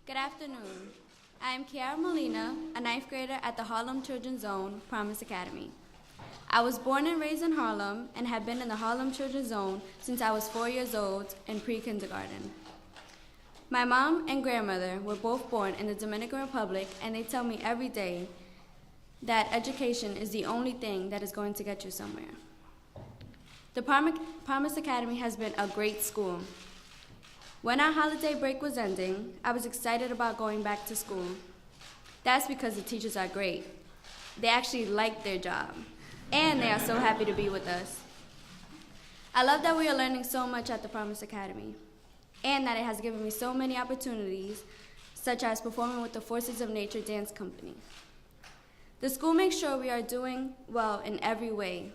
Good afternoon. I am Kiara Molina, a ninth grader at the Harlem Children's Zone, Promise Academy. I was born and raised in Harlem and have been in the Harlem Children's Zone since I was 4 years old in pre-kindergarten. My mom and grandmother were both born in the Dominican Republic, and they tell me every day that education is the only thing that is going to get you somewhere. The Promise Academy has been a great school. When our holiday break was ending, I was excited about going back to school. That's because the teachers are great. They actually like their job, and they are so happy to be with us. I love that we are learning so much at the Promise Academy, and that it has given me so many opportunities, such as performing with the Forces of Nature Dance Company. The school makes sure we are doing well in every way.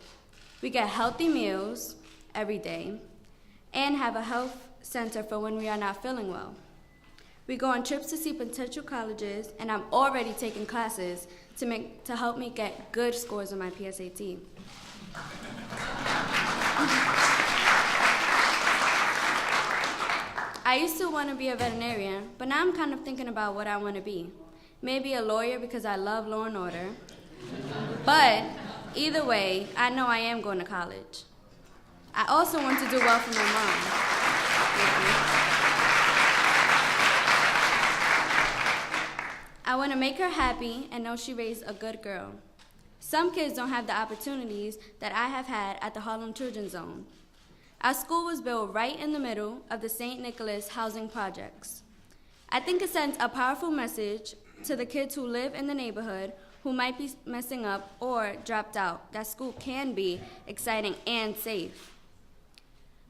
We get healthy meals every day, and have a health center for when we are not feeling well. We go on trips to see potential colleges, and I'm already taking classes to help me get good scores on my PSAT. I used to want to be a veterinarian, but now I'm kind of thinking about what I want to be. Maybe a lawyer because I love law and order. But either way, I know I am going to college. I also want to do well for my mom. I want to make her happy and know she raised a good girl. Some kids don't have the opportunities that I have had at the Harlem Children's Zone. Our school was built right in the middle of the St. Nicholas housing projects. I think it sends a powerful message to the kids who live in the neighborhood who might be messing up or dropped out that school can be exciting and safe.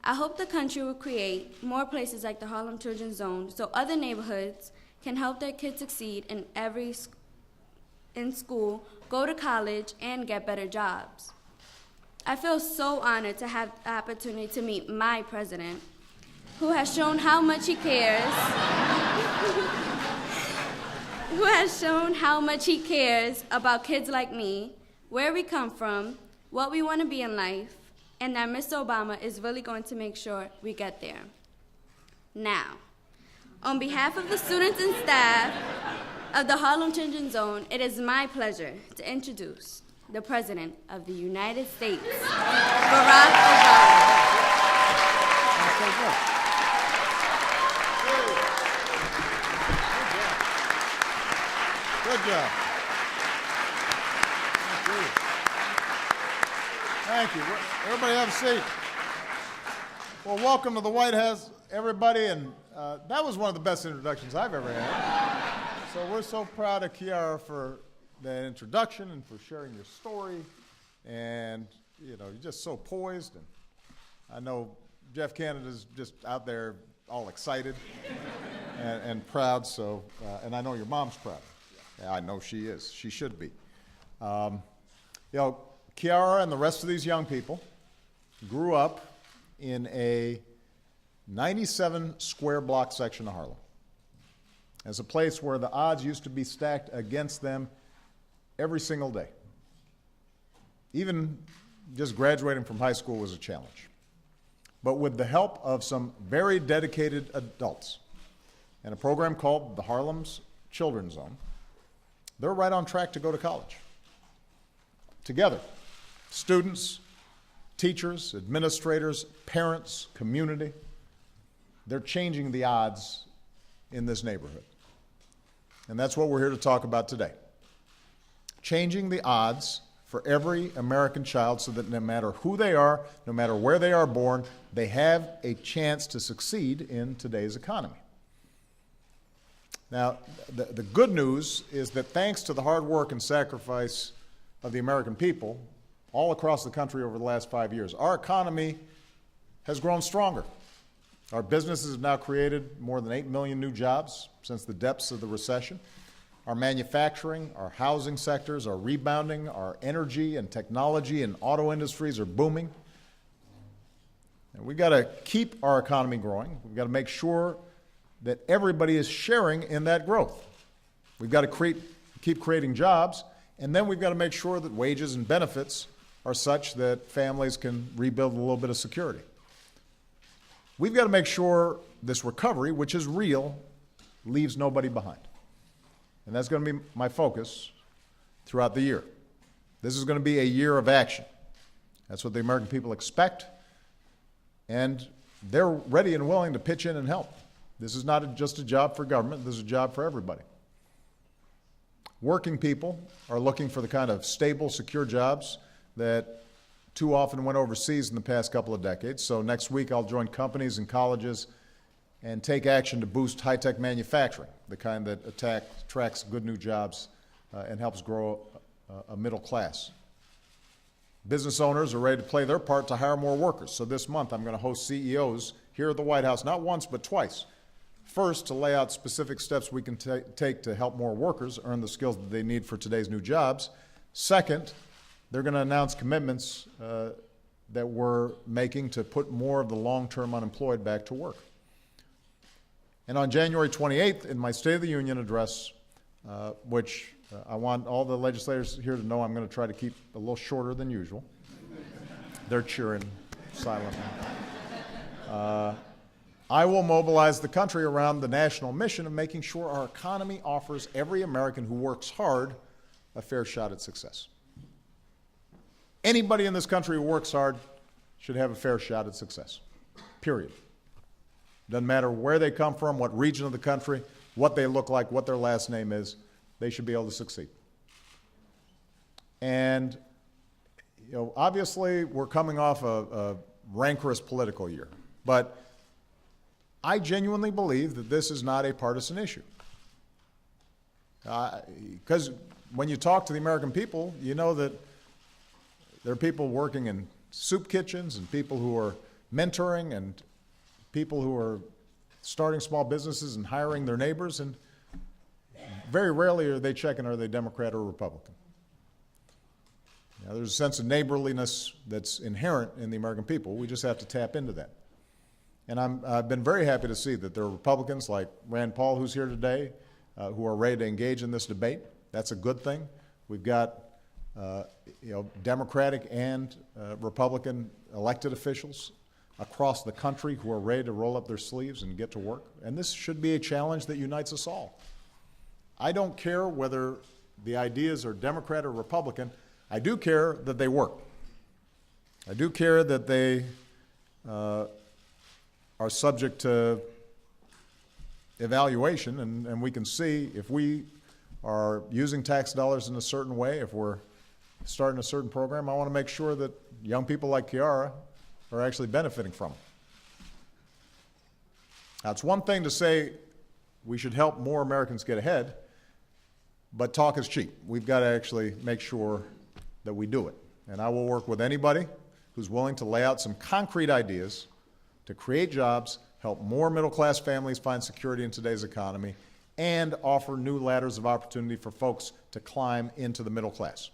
I hope the country will create more places like the Harlem Children's Zone so other neighborhoods can help their kids succeed in school, go to college, and get better jobs. I feel so honored to have the opportunity to meet my president, who has shown how much he cares, about kids like me, where we come from, what we want to be in life, and that Mr. Obama is really going to make sure we get there. Now, on behalf of the students and staff of the Harlem Children's Zone, it is my pleasure to introduce the President of the United States, Barack Obama. Good job. Thank you. Everybody have a seat. Well, welcome to the White House, everybody, and that was one of the best introductions I've ever had. So we're so proud of Kiara for that introduction and for sharing your story, and you're just so poised. And I know Jeff Canada's just out there all excited and proud. So, and I know your mom's proud. Yeah, I know she is. She should be. Kiara and the rest of these young people grew up in a 97 square block section of Harlem. As a place where the odds used to be stacked against them every single day. Even just graduating from high school was a challenge. But with the help of some very dedicated adults and a program called the Harlem's Children's Zone, they're right on track to go to college. Together, students, teachers, administrators, parents, community, they're changing the odds in this neighborhood. And that's what we're here to talk about today. Changing the odds for every American child so that no matter who they are, no matter where they are born, they have a chance to succeed in today's economy. Now, the good news is that thanks to the hard work and sacrifice of the American people all across the country over the last 5 years, our economy has grown stronger. Our businesses have now created more than 8 million new jobs since the depths of the recession. Our manufacturing, our housing sectors are rebounding. Our energy and technology and auto industries are booming. And we've got to keep our economy growing. We've got to make sure that everybody is sharing in that growth. We've got to keep creating jobs, and then we've got to make sure that wages and benefits are such that families can rebuild a little bit of security. We've got to make sure this recovery, which is real, leaves nobody behind. And that's going to be my focus throughout the year. This is going to be a year of action. That's what the American people expect, and they're ready and willing to pitch in and help. This is not just a job for government, this is a job for everybody. Working people are looking for the kind of stable, secure jobs that too often went overseas in the past couple of decades. So next week I'll join companies and colleges and take action to boost high-tech manufacturing, the kind that attracts good new jobs and helps grow a middle class. Business owners are ready to play their part to hire more workers. So this month I'm going to host CEOs here at the White House, not once but twice. First, to lay out specific steps we can take to help more workers earn the skills that they need for today's new jobs. Second, they're going to announce commitments that we're making to put more of the long-term unemployed back to work. And on January 28th, in my State of the Union address, which I want all the legislators here to know I'm going to try to keep a little shorter than usual. They're cheering silently. I will mobilize the country around the national mission of making sure our economy offers every American who works hard a fair shot at success. Anybody in this country who works hard should have a fair shot at success, period. Doesn't matter where they come from, what region of the country, what they look like, what their last name is, they should be able to succeed. And obviously we're coming off a rancorous political year, but I genuinely believe that this is not a partisan issue. Because when you talk to the American people, you know that there are people working in soup kitchens and people who are mentoring and people who are starting small businesses and hiring their neighbors, and very rarely are they checking are they Democrat or Republican. There's a sense of neighborliness that's inherent in the American people. We just have to tap into that. And I've been very happy to see that there are Republicans like Rand Paul, who's here today, who are ready to engage in this debate. That's a good thing. We've got Democratic and Republican elected officials across the country who are ready to roll up their sleeves and get to work. And this should be a challenge that unites us all. I don't care whether the ideas are Democrat or Republican. I do care that they work. I do care that they are subject to evaluation, and we can see if we are using tax dollars in a certain way, if we're starting a certain program, I want to make sure that young people like Kiara are actually benefiting from it. Now, it's one thing to say we should help more Americans get ahead, but talk is cheap. We've got to actually make sure that we do it. And I will work with anybody who's willing to lay out some concrete ideas to create jobs, help more middle-class families find security in today's economy, and offer new ladders of opportunity for folks to climb into the middle class.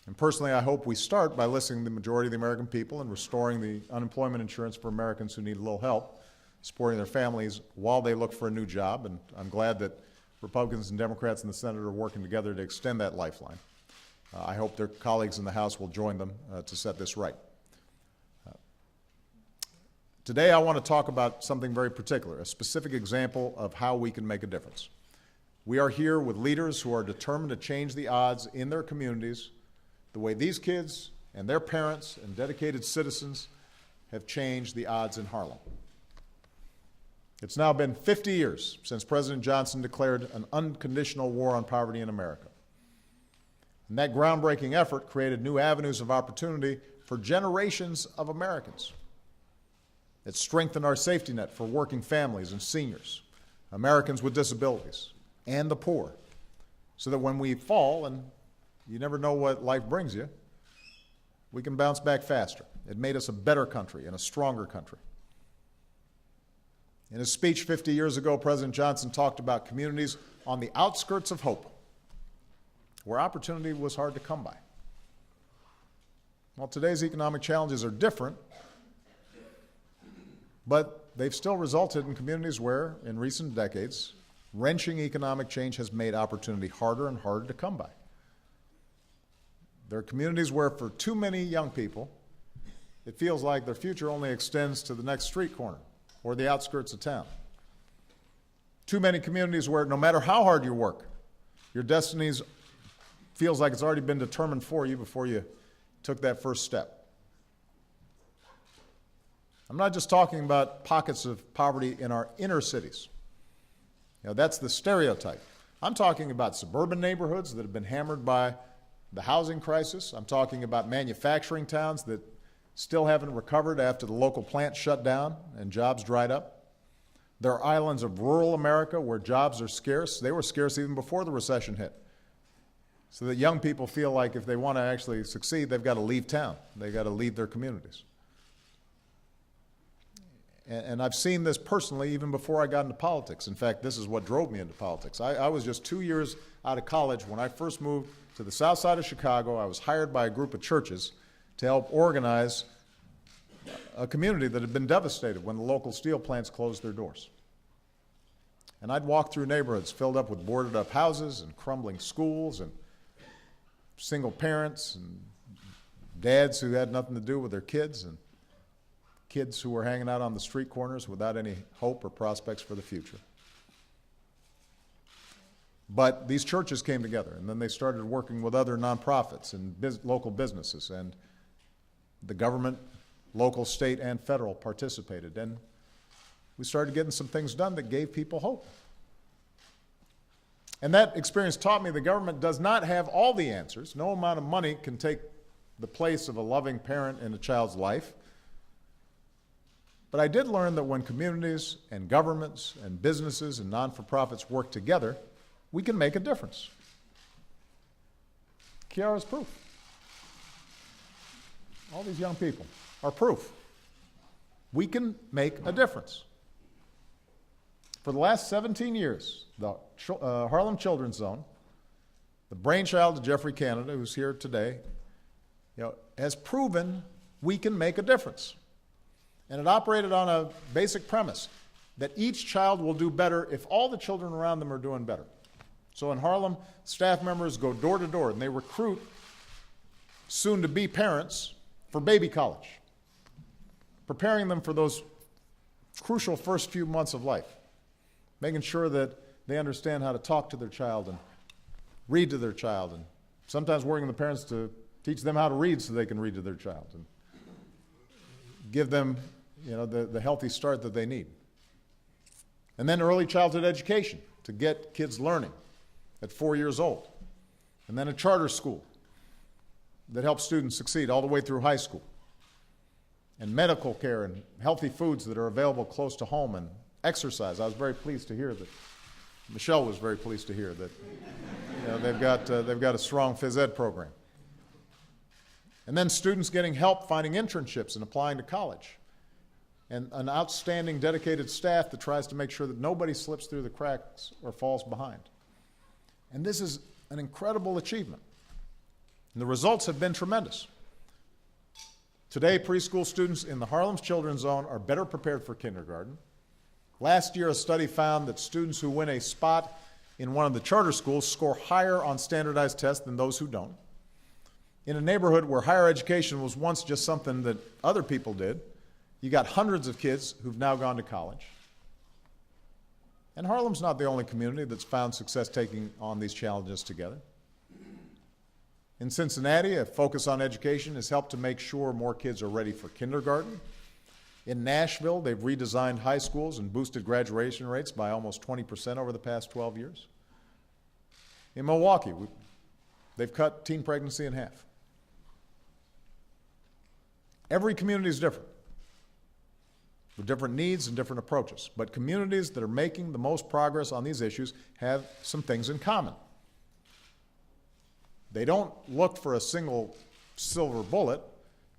And personally, I hope we start by listening to the majority of the American people and restoring the unemployment insurance for Americans who need a little help, supporting their families while they look for a new job. And I'm glad that Republicans and Democrats in the Senate are working together to extend that lifeline. I hope their colleagues in the House will join them to set this right. Today I want to talk about something very particular, a specific example of how we can make a difference. We are here with leaders who are determined to change the odds in their communities the way these kids and their parents and dedicated citizens have changed the odds in Harlem. It's now been 50 years since President Johnson declared an unconditional war on poverty in America. And that groundbreaking effort created new avenues of opportunity for generations of Americans. It strengthened our safety net for working families and seniors, Americans with disabilities, and the poor, so that when we fall, and you never know what life brings you, we can bounce back faster. It made us a better country and a stronger country. In his speech 50 years ago, President Johnson talked about communities on the outskirts of hope, where opportunity was hard to come by. Well, today's economic challenges are different, but they've still resulted in communities where, in recent decades, wrenching economic change has made opportunity harder and harder to come by. There are communities where, for too many young people, it feels like their future only extends to the next street corner or the outskirts of town. too many communities where no matter how hard you work, your destiny feels like it's already been determined for you before you took that first step. I'm not just talking about pockets of poverty in our inner cities. That's the stereotype. I'm talking about suburban neighborhoods that have been hammered by the housing crisis. I'm talking about manufacturing towns that still haven't recovered after the local plants shut down and jobs dried up. There are islands of rural America where jobs are scarce. They were scarce even before the recession hit. So that young people feel like if they want to actually succeed, they've got to leave town. They've got to leave their communities. And I've seen this personally even before I got into politics. In fact, this is what drove me into politics. I was just 2 years out of college when I first moved to the south side of Chicago. I was hired by a group of churches to help organize a community that had been devastated when the local steel plants closed their doors. And I'd walk through neighborhoods filled up with boarded up houses and crumbling schools and single parents and dads who had nothing to do with their kids and kids who were hanging out on the street corners without any hope or prospects for the future. But these churches came together, and then they started working with other nonprofits and local businesses, and the government, local, state, and federal participated. And we started getting some things done that gave people hope. And that experience taught me the government does not have all the answers. No amount of money can take the place of a loving parent in a child's life. But I did learn that when communities and governments and businesses and non-for-profits work together, we can make a difference. Kiara's proof. All these young people are proof. We can make a difference. For the last 17 years, the Harlem Children's Zone, the brainchild of Geoffrey Canada, who's here today, has proven we can make a difference. And it operated on a basic premise that each child will do better if all the children around them are doing better. So in Harlem, staff members go door to door and they recruit soon-to-be parents for baby college, preparing them for those crucial first few months of life, making sure that they understand how to talk to their child and read to their child, and sometimes working with the parents to teach them how to read so they can read to their child and give them the healthy start that they need. And then early childhood education to get kids learning at 4 years old. And then a charter school that helps students succeed all the way through high school. And medical care and healthy foods that are available close to home, and exercise. I was very pleased to hear that. Michelle was very pleased to hear that they've got a strong phys ed program. And then students getting help finding internships and applying to college. And an outstanding, dedicated staff that tries to make sure that nobody slips through the cracks or falls behind. And this is an incredible achievement. And the results have been tremendous. Today, preschool students in the Harlem Children's Zone are better prepared for kindergarten. Last year, a study found that students who win a spot in one of the charter schools score higher on standardized tests than those who don't. In a neighborhood where higher education was once just something that other people did, you got hundreds of kids who've now gone to college. And Harlem's not the only community that's found success taking on these challenges together. In Cincinnati, a focus on education has helped to make sure more kids are ready for kindergarten. In Nashville, they've redesigned high schools and boosted graduation rates by almost 20% over the past 12 years. In Milwaukee, they've cut teen pregnancy in half. Every community is different, with different needs and different approaches. But communities that are making the most progress on these issues have some things in common. They don't look for a single silver bullet.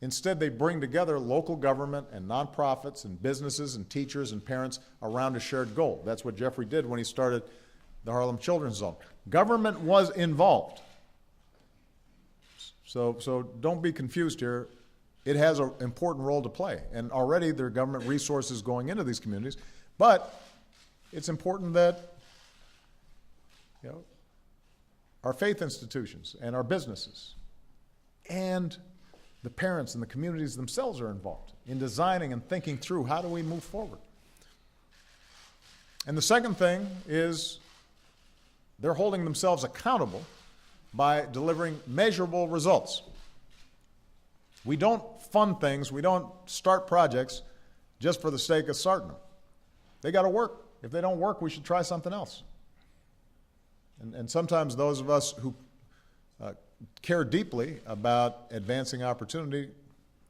Instead, they bring together local government and nonprofits and businesses and teachers and parents around a shared goal. That's what Geoffrey did when he started the Harlem Children's Zone. Government was involved. So don't be confused here. It has an important role to play. And already there are government resources going into these communities. But it's important that our faith institutions and our businesses and the parents and the communities themselves are involved in designing and thinking through how do we move forward. And the second thing is they're holding themselves accountable by delivering measurable results. We don't fund things, we don't start projects just for the sake of starting them. They got to work. If they don't work, we should try something else. And sometimes those of us who care deeply about advancing opportunity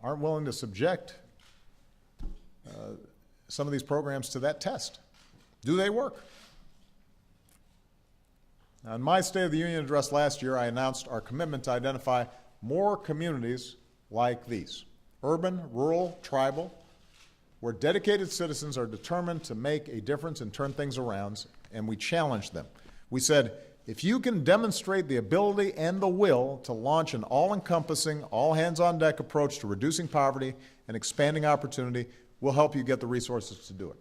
aren't willing to subject some of these programs to that test. Do they work? Now, in my State of the Union address last year, I announced our commitment to identify more communities like these, urban, rural, tribal, where dedicated citizens are determined to make a difference and turn things around, and we challenged them. We said, if you can demonstrate the ability and the will to launch an all-encompassing, all-hands-on-deck approach to reducing poverty and expanding opportunity, we'll help you get the resources to do it.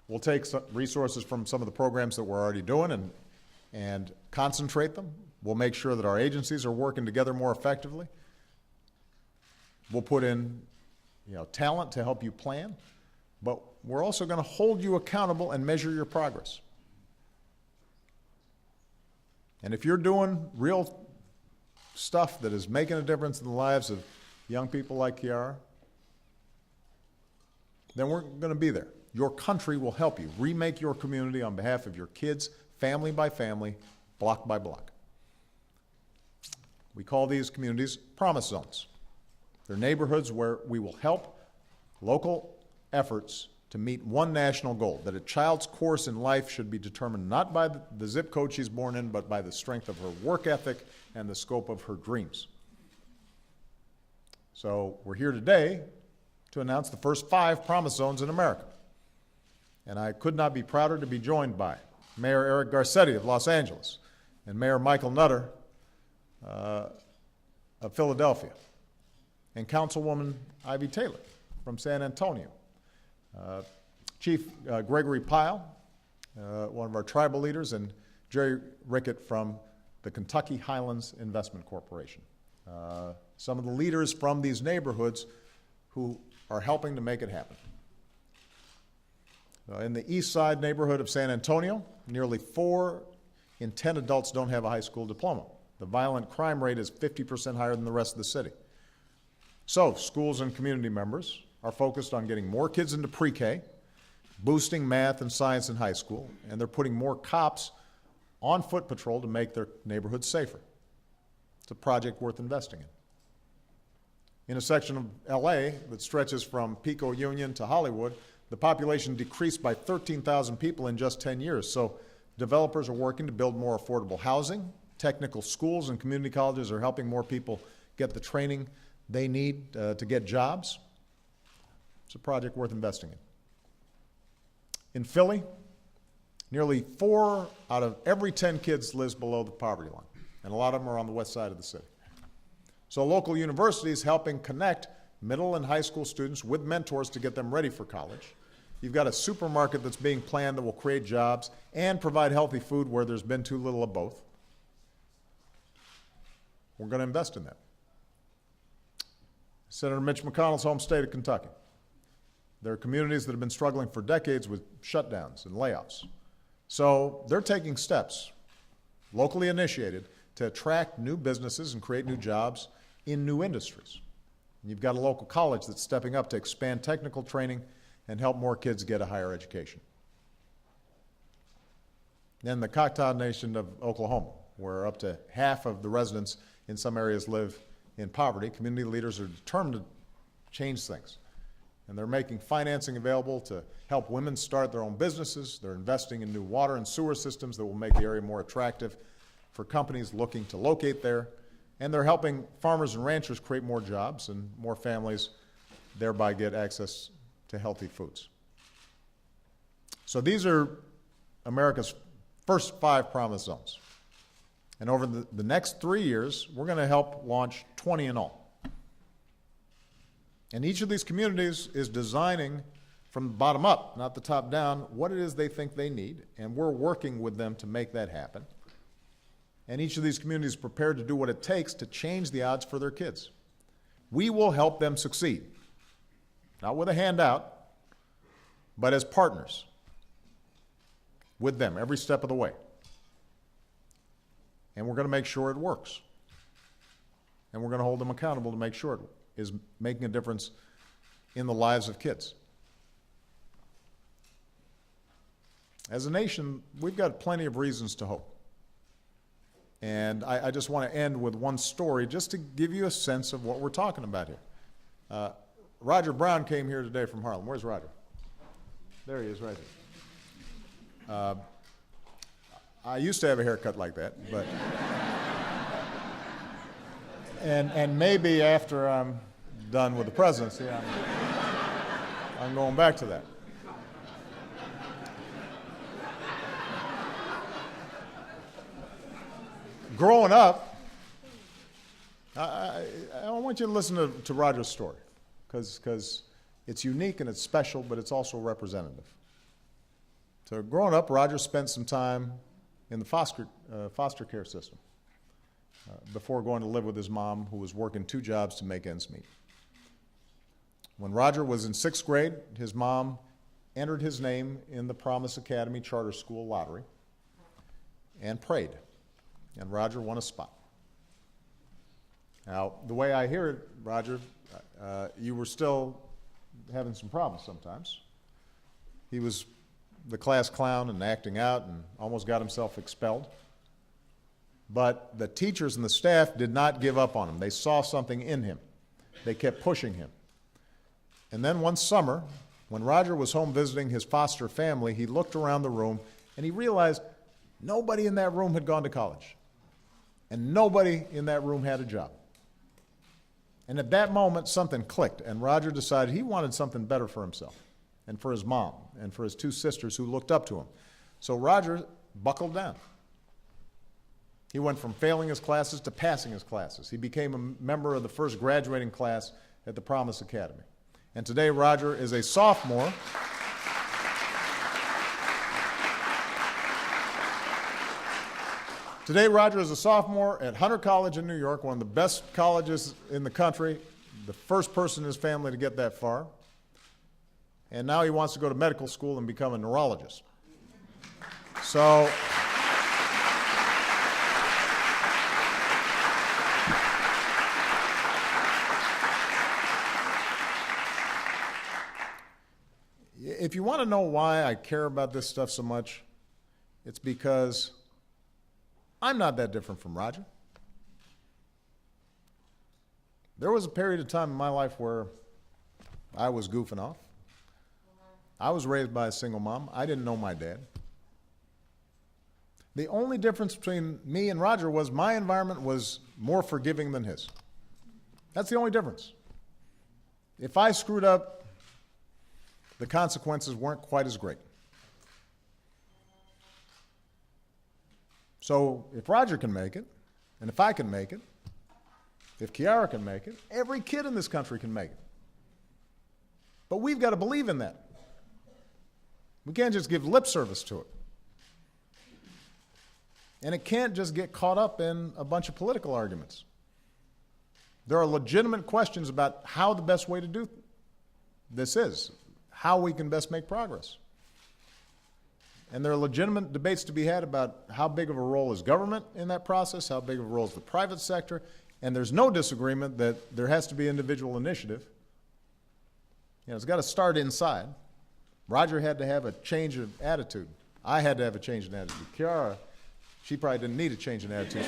We'll take some resources from some of the programs that we're already doing and concentrate them. We'll make sure that our agencies are working together more effectively. We'll put in talent to help you plan, but we're also going to hold you accountable and measure your progress. And if you're doing real stuff that is making a difference in the lives of young people like Kiara, then we're going to be there. Your country will help you remake your community on behalf of your kids, family by family, block by block. We call these communities promise zones. They're neighborhoods where we will help local efforts to meet one national goal, that a child's course in life should be determined not by the zip code she's born in, but by the strength of her work ethic and the scope of her dreams. So we're here today to announce the first 5 promise zones in America. And I could not be prouder to be joined by Mayor Eric Garcetti of Los Angeles and Mayor Michael Nutter of Philadelphia and Councilwoman Ivy Taylor from San Antonio, Chief Gregory Pyle, one of our tribal leaders, and Jerry Rickett from the Kentucky Highlands Investment Corporation. Some of the leaders from these neighborhoods who are helping to make it happen. In the East Side neighborhood of San Antonio, nearly 4 in 10 adults don't have a high school diploma. The violent crime rate is 50% higher than the rest of the city. So schools and community members are focused on getting more kids into pre-K, boosting math and science in high school, and they're putting more cops on foot patrol to make their neighborhoods safer. It's a project worth investing in. In a section of LA that stretches from Pico Union to Hollywood, the population decreased by 13,000 people in just 10 years. So developers are working to build more affordable housing. Technical schools and community colleges are helping more people get the training they need to get jobs. It's a project worth investing in. In Philly, nearly 4 out of every 10 kids lives below the poverty line, and a lot of them are on the west side of the city. So local universities helping connect middle and high school students with mentors to get them ready for college. You've got a supermarket that's being planned that will create jobs and provide healthy food where there's been too little of both. We're going to invest in that. Senator Mitch McConnell's home state of Kentucky. There are communities that have been struggling for decades with shutdowns and layoffs. So they're taking steps, locally initiated, to attract new businesses and create new jobs in new industries. And you've got a local college that's stepping up to expand technical training and help more kids get a higher education. Then the Choctaw Nation of Oklahoma, where up to half of the residents in some areas live in poverty. Community leaders are determined to change things. And they're making financing available to help women start their own businesses. They're investing in new water and sewer systems that will make the area more attractive for companies looking to locate there. And they're helping farmers and ranchers create more jobs and more families thereby get access to healthy foods. So these are America's first 5 promise zones. And over the next 3 years, we're going to help launch 20 in all. And each of these communities is designing from the bottom up, not the top down, what it is they think they need, and we're working with them to make that happen. And each of these communities is prepared to do what it takes to change the odds for their kids. We will help them succeed, not with a handout, but as partners with them every step of the way. And we're going to make sure it works. And we're going to hold them accountable to make sure it is making a difference in the lives of kids. As a nation, we've got plenty of reasons to hope. And I just want to end with one story just to give you a sense of what we're talking about here. Roger Brown came here today from Harlem. Where's Roger? There he is, right here. I used to have a haircut like that, but and maybe after I'm done with the presidency, I'm going back to that. Growing up, I want you to listen to Roger's story, because it's unique and it's special, but it's also representative. So growing up, Roger spent some time in the foster care system before going to live with his mom, who was working 2 jobs to make ends meet. When Roger was in 6th grade, his mom entered his name in the Promise Academy Charter School lottery and prayed. And Roger won a spot. Now, the way I hear it, Roger, you were still having some problems sometimes. He was the class clown and acting out and almost got himself expelled. But the teachers and the staff did not give up on him. They saw something in him. They kept pushing him. And then one summer, when Roger was home visiting his foster family, he looked around the room and he realized nobody in that room had gone to college. And nobody in that room had a job. And at that moment, something clicked, and Roger decided he wanted something better for himself and for his mom and for his 2 sisters who looked up to him. So Roger buckled down. He went from failing his classes to passing his classes. He became a member of the first graduating class at the Promise Academy. And today, Roger is a sophomore. Today, Roger is a sophomore at Hunter College in New York, one of the best colleges in the country, the first person in his family to get that far. And now he wants to go to medical school and become a neurologist. So, if you want to know why I care about this stuff so much, it's because I'm not that different from Roger. There was a period of time in my life where I was goofing off. I was raised by a single mom. I didn't know my dad. The only difference between me and Roger was my environment was more forgiving than his. That's the only difference. If I screwed up, the consequences weren't quite as great. So if Roger can make it, and if I can make it, if Kiara can make it, every kid in this country can make it. But we've got to believe in that. We can't just give lip service to it. And it can't just get caught up in a bunch of political arguments. There are legitimate questions about how the best way to do this is, how we can best make progress. And there are legitimate debates to be had about how big of a role is government in that process, how big of a role is the private sector, and there's no disagreement that there has to be individual initiative. It's got to start inside. Roger had to have a change of attitude. I had to have a change in attitude. Kiara, she probably didn't need a change in attitude.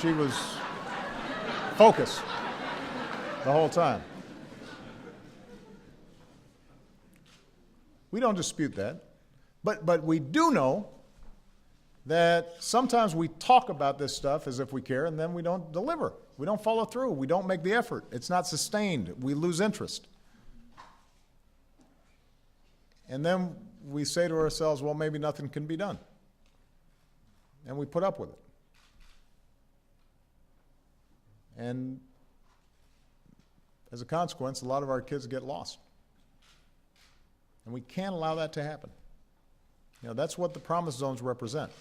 She was focused the whole time. We don't dispute that, but we do know that sometimes we talk about this stuff as if we care, and then we don't deliver. We don't follow through. We don't make the effort. It's not sustained. We lose interest. And then we say to ourselves, well, maybe nothing can be done. And we put up with it. And as a consequence, a lot of our kids get lost. And we can't allow that to happen. That's what the Promise Zones represent.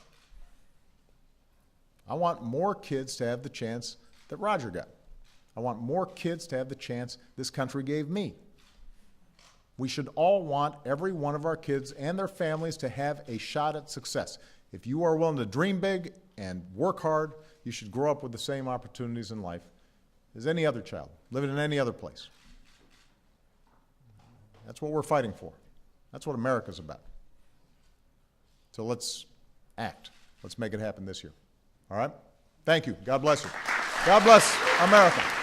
I want more kids to have the chance that Roger got. I want more kids to have the chance this country gave me. We should all want every one of our kids and their families to have a shot at success. If you are willing to dream big and work hard, you should grow up with the same opportunities in life as any other child, living in any other place. That's what we're fighting for. That's what America's about. So let's act. Let's make it happen this year. All right? Thank you. God bless you. God bless America.